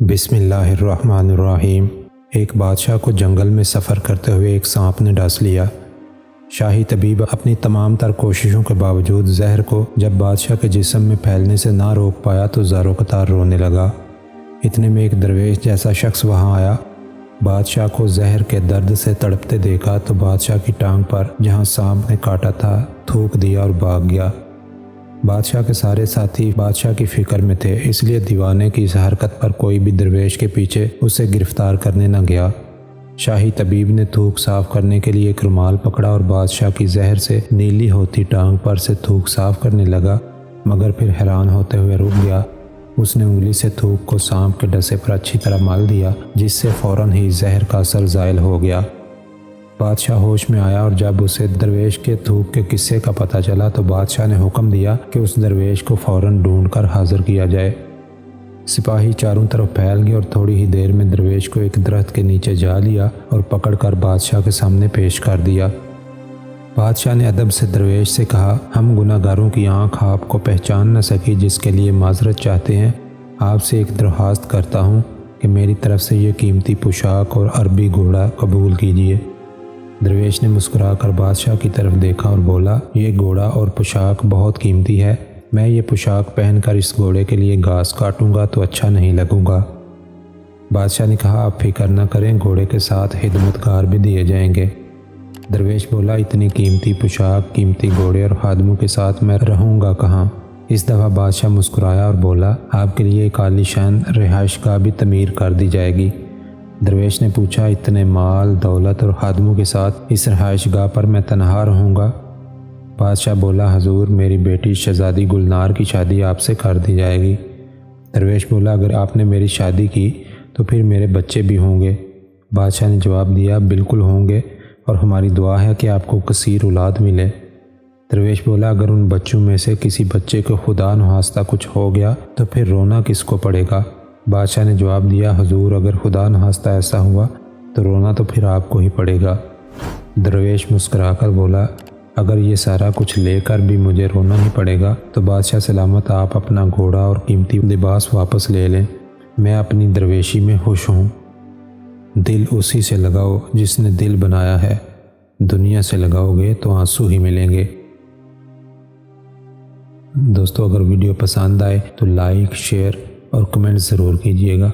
بسم اللہ الرحمن الرحیم۔ ایک بادشاہ کو جنگل میں سفر کرتے ہوئے ایک سانپ نے ڈس لیا۔ شاہی طبیب اپنی تمام تر کوششوں کے باوجود زہر کو جب بادشاہ کے جسم میں پھیلنے سے نہ روک پایا تو زاروں قطار رونے لگا۔ اتنے میں ایک درویش جیسا شخص وہاں آیا۔ بادشاہ کو زہر کے درد سے تڑپتے دیکھا تو بادشاہ کی ٹانگ پر جہاں سانپ نے کاٹا تھا تھوک دیا اور بھاگ گیا۔ بادشاہ کے سارے ساتھی بادشاہ کی فکر میں تھے، اس لیے دیوانے کی اس حرکت پر کوئی بھی درویش کے پیچھے اسے گرفتار کرنے نہ گیا۔ شاہی طبیب نے تھوک صاف کرنے کے لیے ایک رومال پکڑا اور بادشاہ کی زہر سے نیلی ہوتی ٹانگ پر سے تھوک صاف کرنے لگا، مگر پھر حیران ہوتے ہوئے رک گیا۔ اس نے انگلی سے تھوک کو سانپ کے ڈسے پر اچھی طرح مل دیا، جس سے فوراً ہی زہر کا اثر زائل ہو گیا۔ بادشاہ ہوش میں آیا اور جب اسے درویش کے تھوک کے قصے کا پتہ چلا تو بادشاہ نے حکم دیا کہ اس درویش کو فوراً ڈھونڈ کر حاضر کیا جائے۔ سپاہی چاروں طرف پھیل گئے اور تھوڑی ہی دیر میں درویش کو ایک درخت کے نیچے جا لیا اور پکڑ کر بادشاہ کے سامنے پیش کر دیا۔ بادشاہ نے ادب سے درویش سے کہا، ہم گناہ گاروں کی آنکھ آپ کو پہچان نہ سکی، جس کے لیے معذرت چاہتے ہیں۔ آپ سے ایک درخواست کرتا ہوں کہ میری طرف سے یہ قیمتی پوشاک اور عربی گھوڑا قبول کیجیے۔ درویش نے مسکرا کر بادشاہ کی طرف دیکھا اور بولا، یہ گھوڑا اور پوشاک بہت قیمتی ہے، میں یہ پوشاک پہن کر اس گھوڑے کے لیے گھاس کاٹوں گا تو اچھا نہیں لگوں گا۔ بادشاہ نے کہا، آپ فکر نہ کریں، گھوڑے کے ساتھ خدمتگار بھی دیے جائیں گے۔ درویش بولا، اتنی قیمتی پوشاک، قیمتی گھوڑے اور خادموں کے ساتھ میں رہوں گا کہاں؟ اس دفعہ بادشاہ مسکرایا اور بولا، آپ کے لیے ایک عالی شان رہائش گاہ بھی تعمیر کر دی جائے گی۔ درویش نے پوچھا، اتنے مال، دولت اور خادموں کے ساتھ اس رہائش گاہ پر میں تنہا رہوں گا؟ بادشاہ بولا، حضور، میری بیٹی شہزادی گلنار کی شادی آپ سے کر دی جائے گی۔ درویش بولا، اگر آپ نے میری شادی کی تو پھر میرے بچے بھی ہوں گے؟ بادشاہ نے جواب دیا، بالکل ہوں گے، اور ہماری دعا ہے کہ آپ کو کثیر اولاد ملے۔ درویش بولا، اگر ان بچوں میں سے کسی بچے کو خدا نخواستہ کچھ ہو گیا تو پھر رونا کس کو پڑے گا؟ بادشاہ نے جواب دیا، حضور، اگر خدا نخواستہ ایسا ہوا تو رونا تو پھر آپ کو ہی پڑے گا۔ درویش مسکرا کر بولا، اگر یہ سارا کچھ لے کر بھی مجھے رونا ہی پڑے گا تو بادشاہ سلامت آپ اپنا گھوڑا اور قیمتی لباس واپس لے لیں، میں اپنی درویشی میں خوش ہوں۔ دل اسی سے لگاؤ جس نے دل بنایا ہے، دنیا سے لگاؤ گے تو آنسو ہی ملیں گے۔ دوستو، اگر ویڈیو پسند آئے تو لائک، شیئر اور کمنٹ ضرور کیجیے گا۔